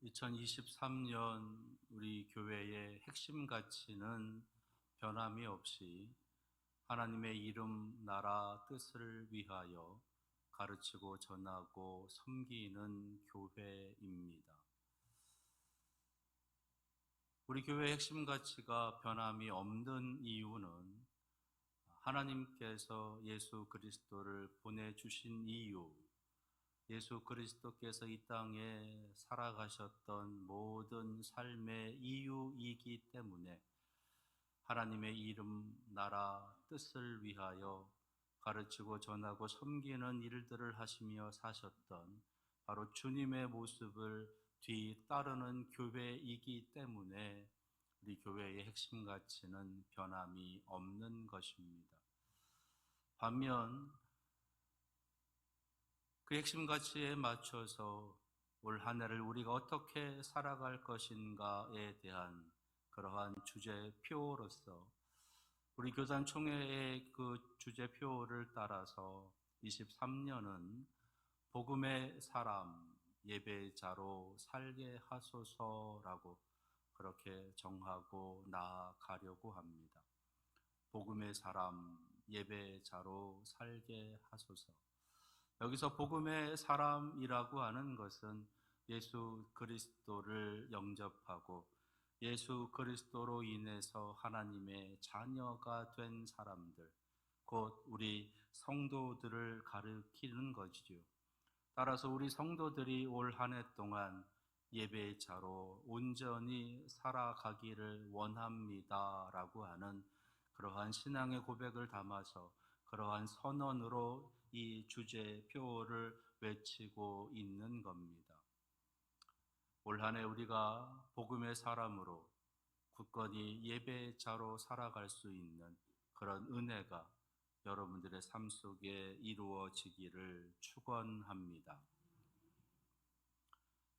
2023년 우리 교회의 핵심 가치는 변함이 없이 하나님의 이름, 나라, 뜻을 위하여 가르치고 전하고 섬기는 교회입니다. 우리 교회의 핵심 가치가 변함이 없는 이유는 하나님께서 예수 그리스도를 보내주신 이유, 예수 그리스도께서 이 땅에 살아가셨던 모든 삶의 이유이기 때문에 하나님의 이름, 나라, 뜻을 위하여 가르치고 전하고 섬기는 일들을 하시며 사셨던 바로 주님의 모습을 뒤따르는 교회이기 때문에 우리 교회의 핵심 가치는 변함이 없는 것입니다. 반면 그 핵심 가치에 맞춰서 올 한 해를 우리가 어떻게 살아갈 것인가에 대한 그러한 주제표로서 우리 교단 총회의 그 주제표를 따라서 23년은 복음의 사람 예배자로 살게 하소서라고 그렇게 정하고 나아가려고 합니다. 복음의 사람 예배자로 살게 하소서. 여기서 복음의 사람이라고 하는 것은 예수 그리스도를 영접하고 예수 그리스도로 인해서 하나님의 자녀가 된 사람들, 곧 우리 성도들을 가리키는 것이죠. 따라서 우리 성도들이 올 한 해 동안 예배자로 온전히 살아가기를 원합니다라고 하는 그러한 신앙의 고백을 담아서 그러한 선언으로 이 주제표를 외치고 있는 겁니다. 올 한 해 우리가 복음의 사람으로 굳건히 예배자로 살아갈 수 있는 그런 은혜가 여러분들의 삶 속에 이루어지기를 축원합니다.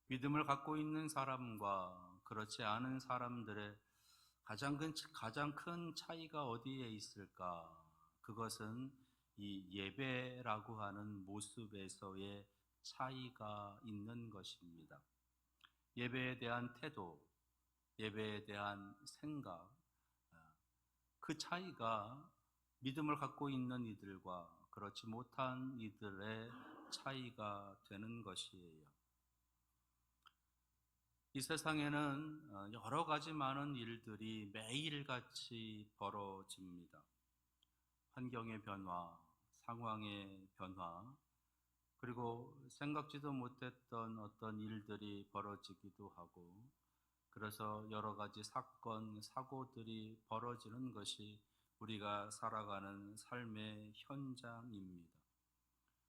믿음을 갖고 있는 사람과 그렇지 않은 사람들의 가장 큰 차이가 어디에 있을까? 그것은 이 예배라고 하는 모습에서의 차이가 있는 것입니다. 예배에 대한 태도, 예배에 대한 생각, 그 차이가 믿음을 갖고 있는 이들과 그렇지 못한 이들의 차이가 되는 것이에요. 이 세상에는 여러 가지 많은 일들이 매일같이 벌어집니다. 환경의 변화, 상황의 변화, 그리고 생각지도 못했던 어떤 일들이 벌어지기도 하고, 그래서 여러 가지 사건, 사고들이 벌어지는 것이 우리가 살아가는 삶의 현장입니다.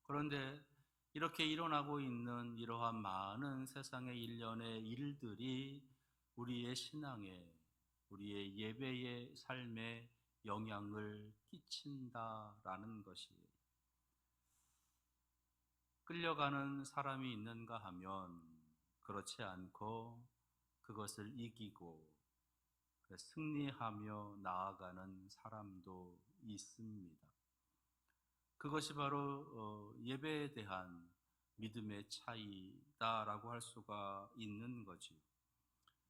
그런데 이렇게 일어나고 있는 이러한 많은 세상의 일련의 일들이 우리의 신앙에, 우리의 예배의 삶에 영향을 끼친다라는 것이에요. 끌려가는 사람이 있는가 하면 그렇지 않고 그것을 이기고 승리하며 나아가는 사람도 있습니다. 그것이 바로 예배에 대한 믿음의 차이다라고 할 수가 있는 거지.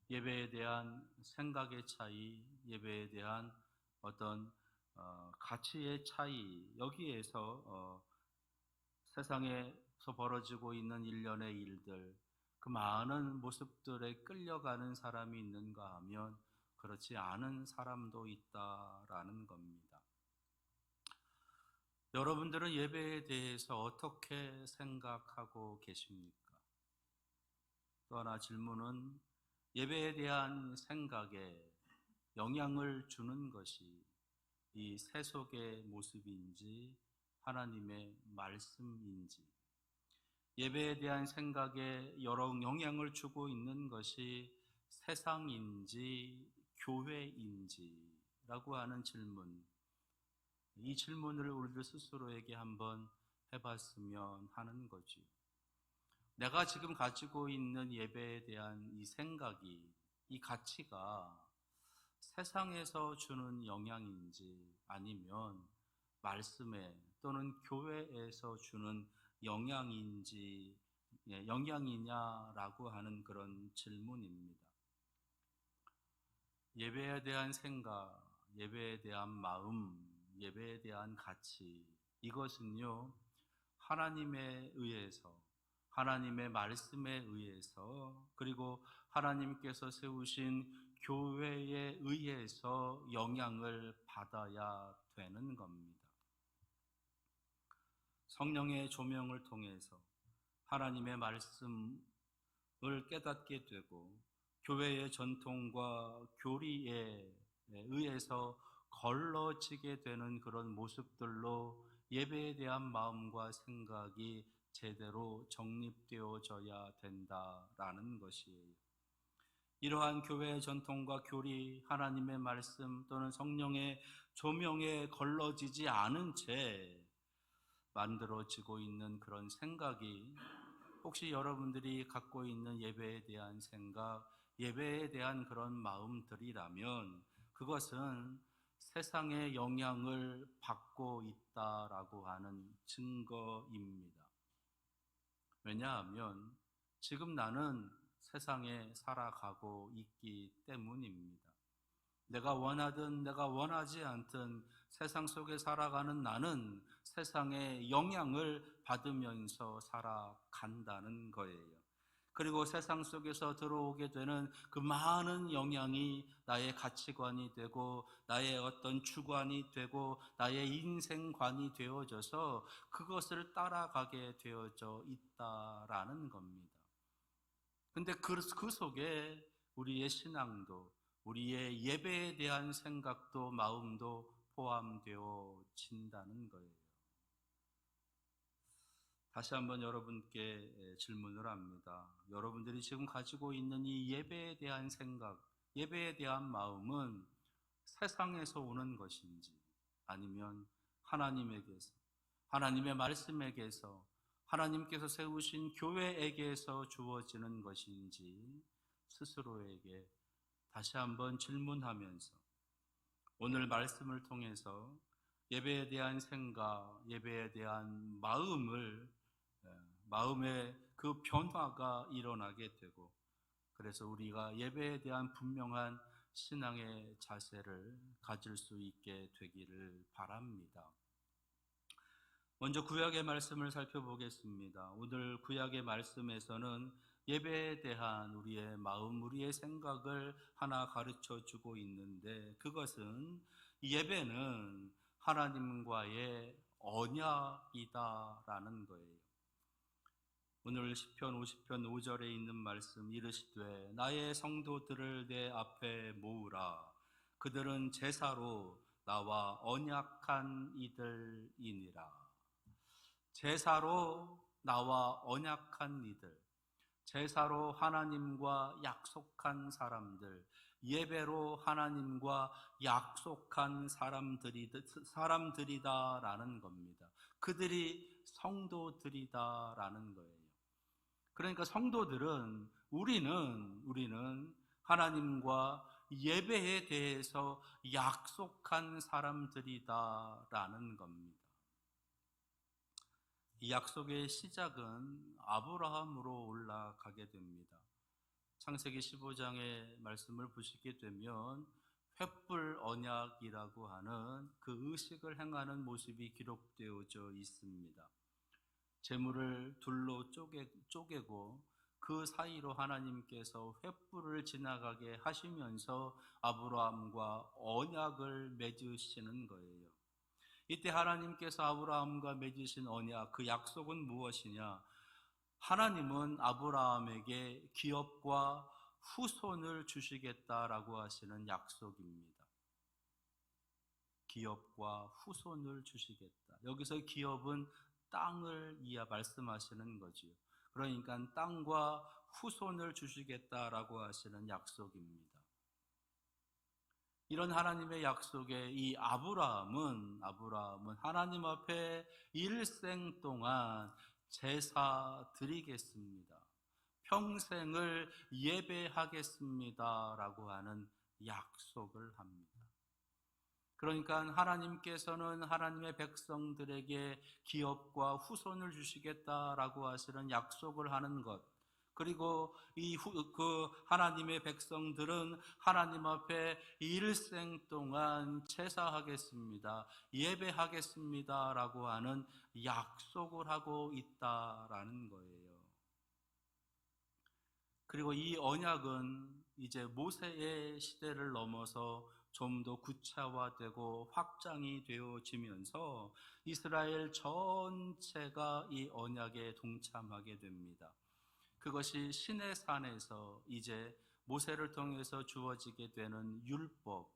예배에 대한 생각의 차이, 예배에 대한 어떤 가치의 차이, 여기에서 세상에서 벌어지고 있는 일련의 일들, 그 많은 모습들에 끌려가는 사람이 있는가 하면 그렇지 않은 사람도 있다라는 겁니다. 여러분들은 예배에 대해서 어떻게 생각하고 계십니까? 또 하나 질문은 예배에 대한 생각에 영향을 주는 것이 이 세속의 모습인지 하나님의 말씀인지, 예배에 대한 생각에 여러 영향을 주고 있는 것이 세상인지 교회인지라고 하는 질문, 이 질문을 우리들 스스로에게 한번 해봤으면 하는 거지. 내가 지금 가지고 있는 예배에 대한 이 생각이, 이 가치가 세상에서 주는 영향인지 아니면 말씀에 또는 교회에서 주는 영향인지 영향이냐라고 하는 그런 질문입니다. 예배에 대한 생각, 예배에 대한 마음, 예배에 대한 가치, 이것은요, 하나님에 의해서, 하나님의 말씀에 의해서, 그리고 하나님께서 세우신 교회에 의해서 영향을 받아야 되는 겁니다. 성령의 조명을 통해서 하나님의 말씀을 깨닫게 되고 교회의 전통과 교리에 의해서 걸러지게 되는 그런 모습들로 예배에 대한 마음과 생각이 제대로 정립되어져야 된다라는 것이에요. 이러한 교회의 전통과 교리, 하나님의 말씀 또는 성령의 조명에 걸러지지 않은 채 만들어지고 있는 그런 생각이 혹시 여러분들이 갖고 있는 예배에 대한 생각, 예배에 대한 그런 마음들이라면 그것은 세상의 영향을 받고 있다라고 하는 증거입니다. 왜냐하면 지금 나는 세상에 살아가고 있기 때문입니다. 내가 원하든 내가 원하지 않든 세상 속에 살아가는 나는 세상의 영향을 받으면서 살아간다는 거예요. 그리고 세상 속에서 들어오게 되는 그 많은 영향이 나의 가치관이 되고 나의 어떤 주관이 되고 나의 인생관이 되어져서 그것을 따라가게 되어져 있다라는 겁니다. 근데 그 속에 우리의 신앙도 우리의 예배에 대한 생각도 마음도 포함되어진다는 거예요. 다시 한번 여러분께 질문을 합니다. 여러분들이 지금 가지고 있는 이 예배에 대한 생각, 예배에 대한 마음은 세상에서 오는 것인지 아니면 하나님에게서, 하나님의 말씀에게서, 하나님께서 세우신 교회에게서 주어지는 것인지 스스로에게 다시 한번 질문하면서 오늘 말씀을 통해서 예배에 대한 생각, 예배에 대한 마음의 그 변화가 일어나게 되고 그래서 우리가 예배에 대한 분명한 신앙의 자세를 가질 수 있게 되기를 바랍니다. 먼저 구약의 말씀을 살펴보겠습니다. 오늘 구약의 말씀에서는 예배에 대한 우리의 마음, 우리의 생각을 하나 가르쳐 주고 있는데 그것은 예배는 하나님과의 언약이다라는 거예요. 오늘 시편 50편 5절에 있는 말씀 이르시되 나의 성도들을 내 앞에 모으라 그들은 제사로 나와 언약한 이들이니라. 제사로 나와 언약한 이들, 제사로 하나님과 약속한 사람들, 예배로 하나님과 약속한 사람들이다라는 겁니다. 그들이 성도들이다라는 거예요. 그러니까 성도들은 우리는 하나님과 예배에 대해서 약속한 사람들이다라는 겁니다. 이 약속의 시작은 아브라함으로 올라가게 됩니다. 창세기 15장의 말씀을 보시게 되면 횃불 언약이라고 하는 그 의식을 행하는 모습이 기록되어져 있습니다. 재물을 둘로 쪼개고 그 사이로 하나님께서 횃불을 지나가게 하시면서 아브라함과 언약을 맺으시는 거예요. 이때 하나님께서 아브라함과 맺으신 언약, 그 약속은 무엇이냐? 하나님은 아브라함에게 기업과 후손을 주시겠다라고 하시는 약속입니다. 기업과 후손을 주시겠다. 여기서 기업은 땅을 말씀하시는 거지요. 그러니까 땅과 후손을 주시겠다라고 하시는 약속입니다. 이런 하나님의 약속에 이 아브라함은 하나님 앞에 일생 동안 제사 드리겠습니다. 평생을 예배하겠습니다라고 하는 약속을 합니다. 그러니까 하나님께서는 하나님의 백성들에게 기업과 후손을 주시겠다라고 하시는 약속을 하는 것, 그리고 그 하나님의 백성들은 하나님 앞에 일생 동안 제사하겠습니다, 예배하겠습니다라고 하는 약속을 하고 있다라는 거예요. 그리고 이 언약은 이제 모세의 시대를 넘어서 좀 더 구체화되고 확장이 되어지면서 이스라엘 전체가 이 언약에 동참하게 됩니다. 그것이 시내산에서 이제 모세를 통해서 주어지게 되는 율법,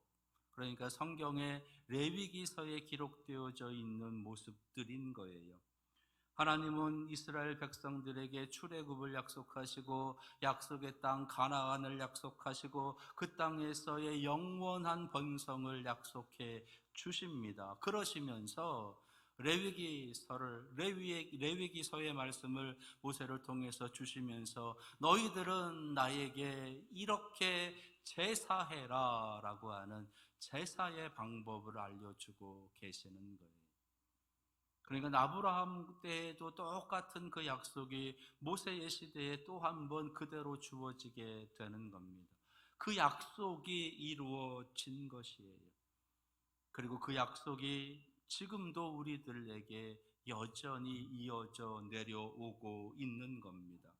그러니까 성경의 레위기서에 기록되어져 있는 모습들인 거예요. 하나님은 이스라엘 백성들에게 출애굽을 약속하시고 약속의 땅 가나안을 약속하시고 그 땅에서의 영원한 번성을 약속해 주십니다. 그러시면서 레위기서의 말씀을 모세를 통해서 주시면서 너희들은 나에게 이렇게 제사해라라고 하는 제사의 방법을 알려주고 계시는 거예요. 그러니까 아브라함 때에도 똑같은 그 약속이 모세의 시대에 또 한 번 그대로 주어지게 되는 겁니다. 그 약속이 이루어진 것이에요. 그리고 그 약속이 지금도 우리들에게 여전히 이어져 내려오고 있는 겁니다.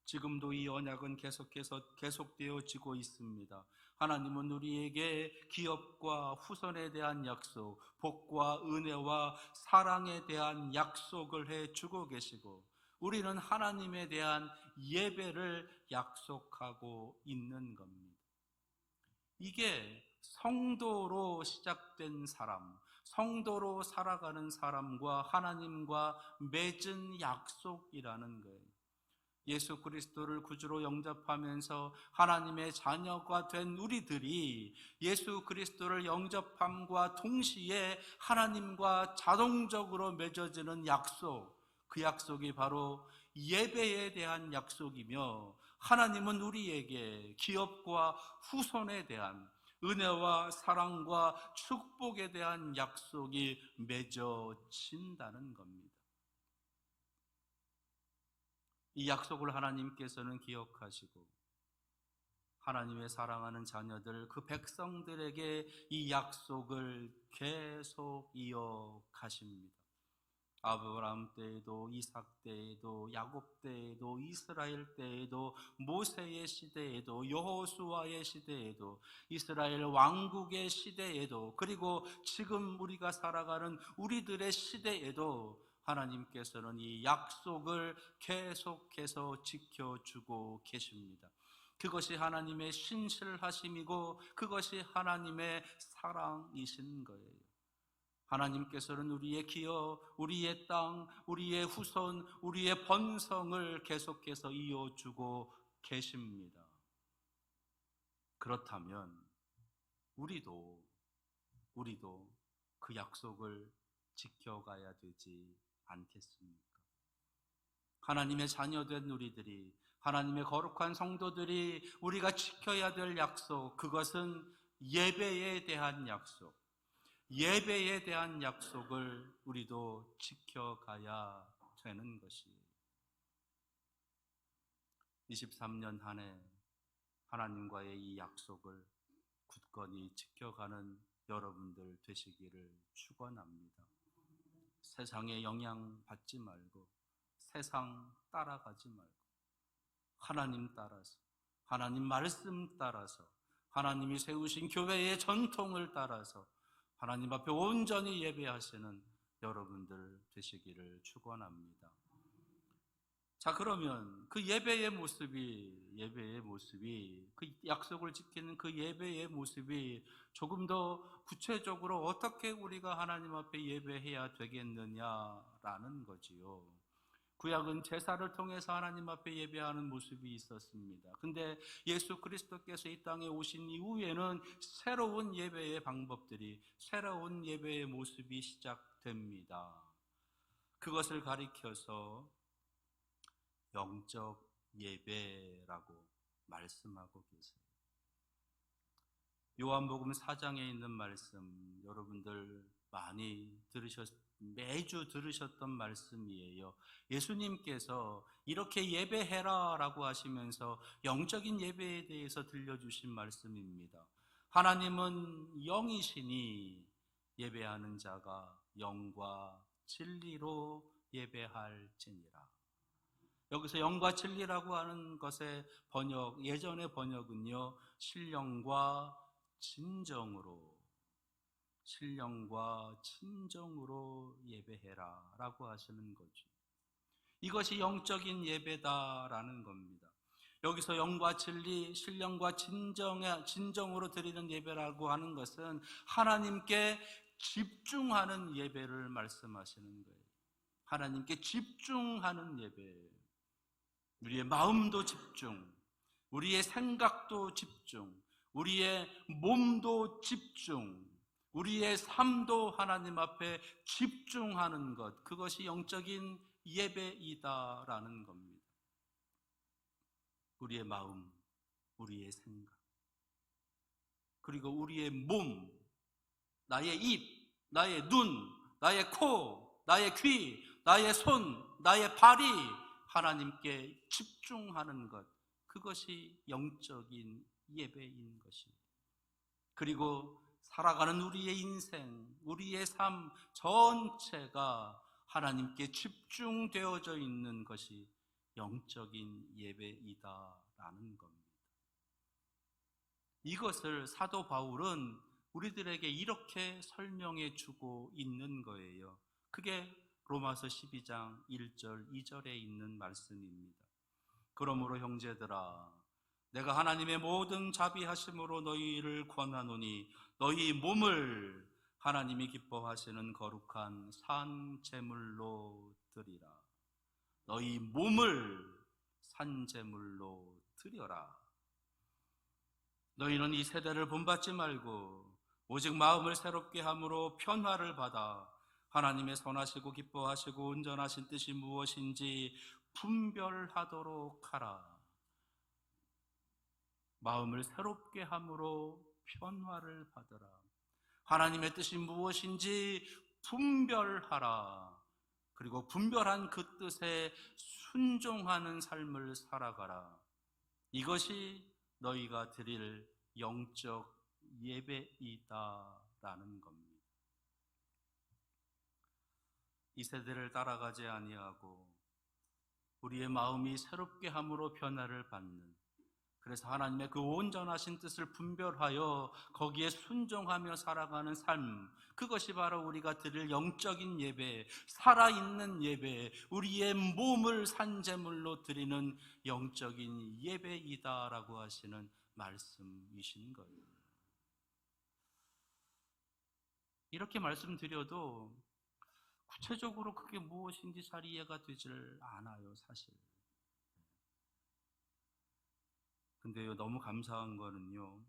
지금도 이 언약은 계속해서 계속되어지고 있습니다. 하나님은 우리에게 기업과 후손에 대한 약속, 복과 은혜와 사랑에 대한 약속을 해주고 계시고, 우리는 하나님에 대한 예배를 약속하고 있는 겁니다. 이게 성도로 시작된 사람, 성도로 살아가는 사람과 하나님과 맺은 약속이라는 거예요. 예수 그리스도를 구주로 영접하면서 하나님의 자녀가 된 우리들이 예수 그리스도를 영접함과 동시에 하나님과 자동적으로 맺어지는 약속, 그 약속이 바로 예배에 대한 약속이며, 하나님은 우리에게 기업과 후손에 대한 은혜와 사랑과 축복에 대한 약속이 맺어진다는 겁니다. 이 약속을 하나님께서는 기억하시고 하나님의 사랑하는 자녀들, 그 백성들에게 이 약속을 계속 이어가십니다. 아브라함 때에도, 이삭 때에도, 야곱 때에도, 이스라엘 때에도, 모세의 시대에도, 여호수아의 시대에도, 이스라엘 왕국의 시대에도, 그리고 지금 우리가 살아가는 우리들의 시대에도 하나님께서는 이 약속을 계속해서 지켜주고 계십니다. 그것이 하나님의 신실하심이고 그것이 하나님의 사랑이신 거예요. 하나님께서는 우리의 기업, 우리의 땅, 우리의 후손, 우리의 번성을 계속해서 이어주고 계십니다. 그렇다면 우리도 그 약속을 지켜가야 되지 않겠습니까? 하나님의 자녀된 우리들이, 하나님의 거룩한 성도들이 우리가 지켜야 될 약속, 그것은 예배에 대한 약속, 예배에 대한 약속을 우리도 지켜가야 되는 것이에요. 23년 한 해 하나님과의 이 약속을 굳건히 지켜가는 여러분들 되시기를 축원합니다. 세상에 영향받지 말고 세상 따라가지 말고 하나님 따라서, 하나님 말씀 따라서, 하나님이 세우신 교회의 전통을 따라서 하나님 앞에 온전히 예배하시는 여러분들 되시기를 축원합니다. 자, 그러면 그 예배의 모습이 그 약속을 지키는 그 예배의 모습이 조금 더 구체적으로 어떻게 우리가 하나님 앞에 예배해야 되겠느냐라는 거지요. 구약은 제사를 통해서 하나님 앞에 예배하는 모습이 있었습니다. 근데 예수 그리스도께서 이 땅에 오신 이후에는 새로운 예배의 방법들이, 새로운 예배의 모습이 시작됩니다. 그것을 가리켜서 영적 예배라고 말씀하고 계세요. 요한복음 4장에 있는 말씀, 여러분들 많이 매주 들으셨던 말씀이에요. 예수님께서 이렇게 예배해라 라고 하시면서 영적인 예배에 대해서 들려주신 말씀입니다. 하나님은 영이시니 예배하는 자가 영과 진리로 예배할지니라. 여기서 영과 진리라고 하는 것의 예전의 번역은요, 신령과 진정으로 예배해라 라고 하시는 거죠. 이것이 영적인 예배다라는 겁니다. 여기서 영과 진리, 신령과 진정으로 드리는 예배라고 하는 것은 하나님께 집중하는 예배를 말씀하시는 거예요. 하나님께 집중하는 예배. 우리의 마음도 집중, 우리의 생각도 집중, 우리의 몸도 집중, 우리의 삶도 하나님 앞에 집중하는 것, 그것이 영적인 예배이다라는 겁니다. 우리의 마음, 우리의 생각, 그리고 우리의 몸, 나의 입, 나의 눈, 나의 코, 나의 귀, 나의 손, 나의 발이 하나님께 집중하는 것, 그것이 영적인 예배인 것입니다. 그리고 살아가는 우리의 인생, 우리의 삶 전체가 하나님께 집중되어져 있는 것이 영적인 예배이다라는 겁니다. 이것을 사도 바울은 우리들에게 이렇게 설명해 주고 있는 거예요. 그게 로마서 12장 1절, 2절에 있는 말씀입니다. 그러므로 형제들아, 내가 하나님의 모든 자비하심으로 너희를 권하노니 너희 몸을 하나님이 기뻐하시는 거룩한 산 제물로 드리라. 너희 몸을 산 제물로 드려라. 너희는 이 세대를 본받지 말고 오직 마음을 새롭게 함으로 변화를 받아 하나님의 선하시고 기뻐하시고 온전하신 뜻이 무엇인지 분별하도록 하라. 마음을 새롭게 함으로 변화를 받으라. 하나님의 뜻이 무엇인지 분별하라. 그리고 분별한 그 뜻에 순종하는 삶을 살아가라. 이것이 너희가 드릴 영적 예배이다라는 겁니다. 이 세대를 따라가지 아니하고 우리의 마음이 새롭게 함으로 변화를 받는, 그래서 하나님의 그 온전하신 뜻을 분별하여 거기에 순종하며 살아가는 삶, 그것이 바로 우리가 드릴 영적인 예배, 살아있는 예배, 우리의 몸을 산제물로 드리는 영적인 예배이다라고 하시는 말씀이신 거예요. 이렇게 말씀드려도 구체적으로 그게 무엇인지 잘 이해가 되질 않아요, 사실. 근데요, 너무 감사한 거는요,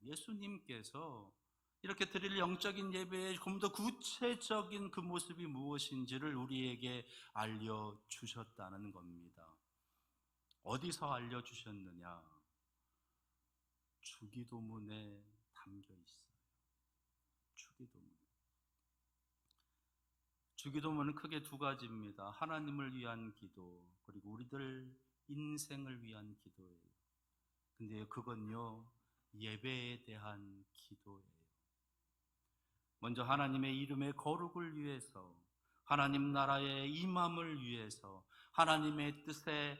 예수님께서 이렇게 드릴 영적인 예배의 좀 더 구체적인 그 모습이 무엇인지를 우리에게 알려주셨다는 겁니다. 어디서 알려주셨느냐? 주기도문에 담겨 있어요. 주기도문은 크게 두 가지입니다. 하나님을 위한 기도, 그리고 우리들 인생을 위한 기도예요. 근데 그건요, 예배에 대한 기도예요. 먼저 하나님의 이름의 거룩을 위해서, 하나님 나라의 임함을 위해서, 하나님의 뜻의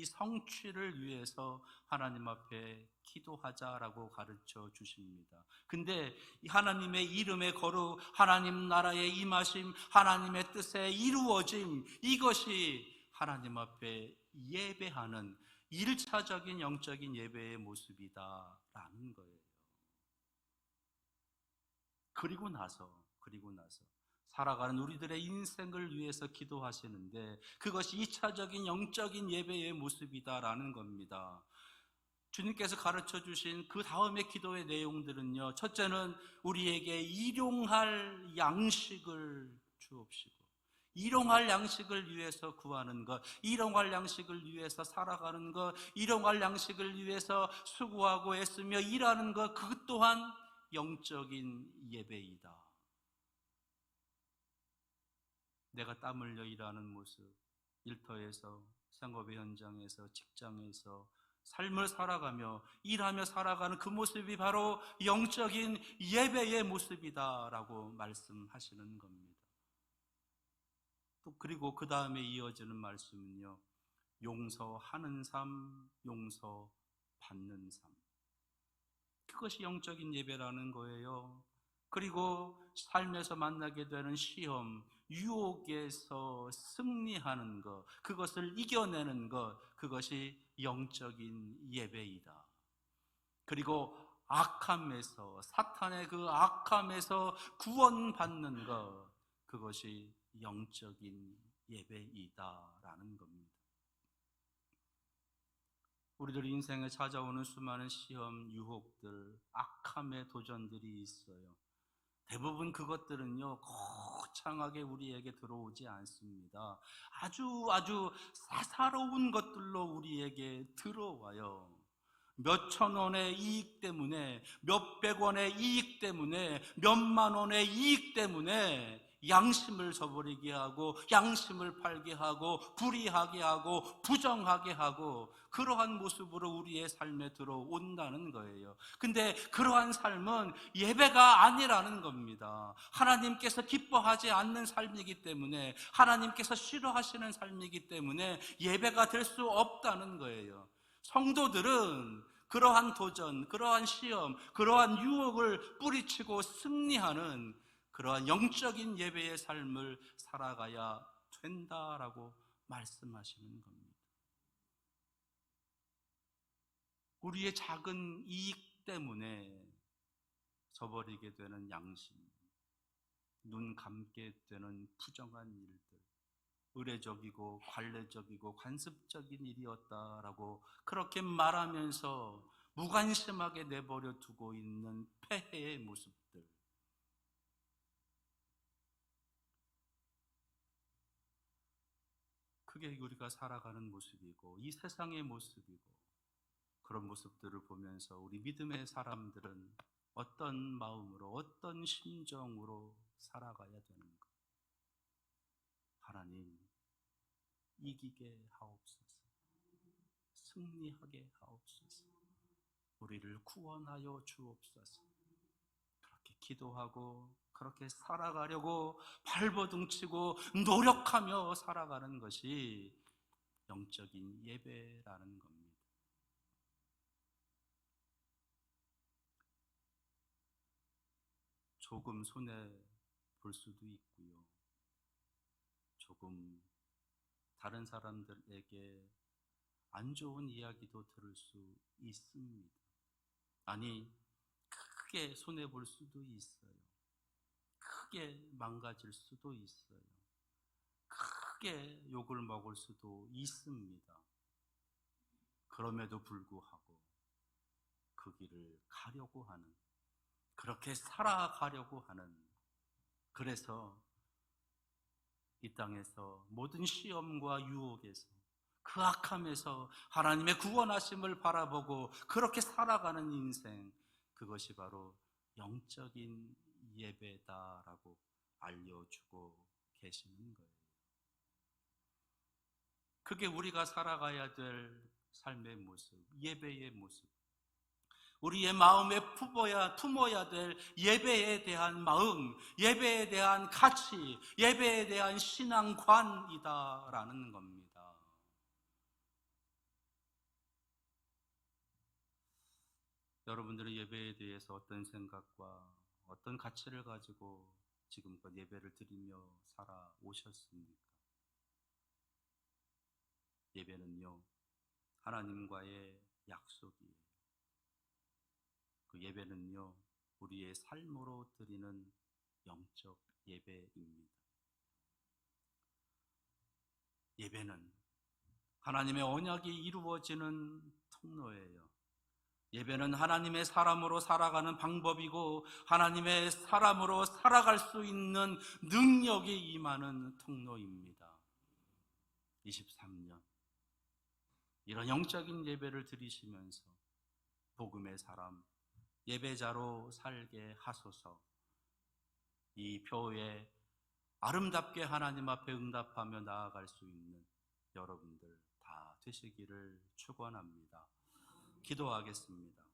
성취를 위해서 하나님 앞에 기도하자라고 가르쳐 주십니다. 근데 하나님의 이름의 거룩, 하나님 나라의 임하심, 하나님의 뜻의 이루어짐, 이것이 하나님 앞에 예배하는 1차적인 영적인 예배의 모습이다라는 거예요. 그리고 나서 살아가는 우리들의 인생을 위해서 기도하시는데 그것이 2차적인 영적인 예배의 모습이다라는 겁니다. 주님께서 가르쳐 주신 그 다음의 기도의 내용들은요, 첫째는 우리에게 일용할 양식을 주옵시고, 일용할 양식을 위해서 구하는 것, 일용할 양식을 위해서 살아가는 것, 일용할 양식을 위해서 수고하고 애쓰며 일하는 것, 그 또한 영적인 예배이다. 내가 땀 흘려 일하는 모습, 일터에서, 생업의 현장에서, 직장에서 삶을 살아가며 일하며 살아가는 그 모습이 바로 영적인 예배의 모습이다라고 말씀하시는 겁니다. 또 그리고 그 다음에 이어지는 말씀은요, 용서하는 삶, 용서받는 삶. 그것이 영적인 예배라는 거예요. 그리고 삶에서 만나게 되는 시험, 유혹에서 승리하는 것, 그것을 이겨내는 것, 그것이 영적인 예배이다. 그리고 악함에서, 사탄의 그 악함에서 구원받는 것, 그것이 영적인 예배이다라는 겁니다. 우리들 인생에 찾아오는 수많은 시험, 유혹들, 악함의 도전들이 있어요. 대부분 그것들은요, 거창하게 우리에게 들어오지 않습니다. 아주 사사로운 것들로 우리에게 들어와요. 몇천 원의 이익 때문에, 몇백 원의 이익 때문에, 몇만 원의 이익 때문에 양심을 저버리게 하고, 양심을 팔게 하고, 불의하게 하고, 부정하게 하고, 그러한 모습으로 우리의 삶에 들어온다는 거예요. 근데 그러한 삶은 예배가 아니라는 겁니다. 하나님께서 기뻐하지 않는 삶이기 때문에, 하나님께서 싫어하시는 삶이기 때문에 예배가 될 수 없다는 거예요. 성도들은 그러한 도전, 그러한 시험, 그러한 유혹을 뿌리치고 승리하는 그러한 영적인 예배의 삶을 살아가야 된다라고 말씀하시는 겁니다. 우리의 작은 이익 때문에 저버리게 되는 양심, 눈 감게 되는 부정한 일들, 의례적이고 관례적이고 관습적인 일이었다라고 그렇게 말하면서 무관심하게 내버려 두고 있는 폐해의 모습들, 그게 우리가 살아가는 모습이고 이 세상의 모습이고, 그런 모습들을 보면서 우리 믿음의 사람들은 어떤 마음으로, 어떤 심정으로 살아가야 되는가? 하나님, 이기게 하옵소서. 승리하게 하옵소서. 우리를 구원하여 주옵소서. 그렇게 기도하고 그렇게 살아가려고 발버둥치고 노력하며 살아가는 것이 영적인 예배라는 겁니다. 조금 손해 볼 수도 있고요. 조금 다른 사람들에게 안 좋은 이야기도 들을 수 있습니다. 아니, 크게 손해 볼 수도 있어요. 크게 망가질 수도 있어요. 크게 욕을 먹을 수도 있습니다. 그럼에도 불구하고 그 길을 가려고 하는, 그렇게 살아가려고 하는, 그래서 이 땅에서 모든 시험과 유혹에서, 그 악함에서 하나님의 구원하심을 바라보고 그렇게 살아가는 인생, 그것이 바로 영적인 예배다라고 알려주고 계시는 거예요. 그게 우리가 살아가야 될 삶의 모습, 예배의 모습, 우리의 마음에 품어야 될 예배에 대한 마음, 예배에 대한 가치, 예배에 대한 신앙관이다라는 겁니다. 여러분들의 예배에 대해서 어떤 생각과 어떤 가치를 가지고 지금껏 예배를 드리며 살아오셨습니까? 예배는요, 하나님과의 약속이에요. 그 예배는요, 우리의 삶으로 드리는 영적 예배입니다. 예배는 하나님의 언약이 이루어지는 통로예요. 예배는 하나님의 사람으로 살아가는 방법이고 하나님의 사람으로 살아갈 수 있는 능력이 임하는 통로입니다. 23년 이런 영적인 예배를 드리시면서 복음의 사람, 예배자로 살게 하소서. 이 교회 아름답게 하나님 앞에 응답하며 나아갈 수 있는 여러분들 다 되시기를 축원합니다. 기도하겠습니다.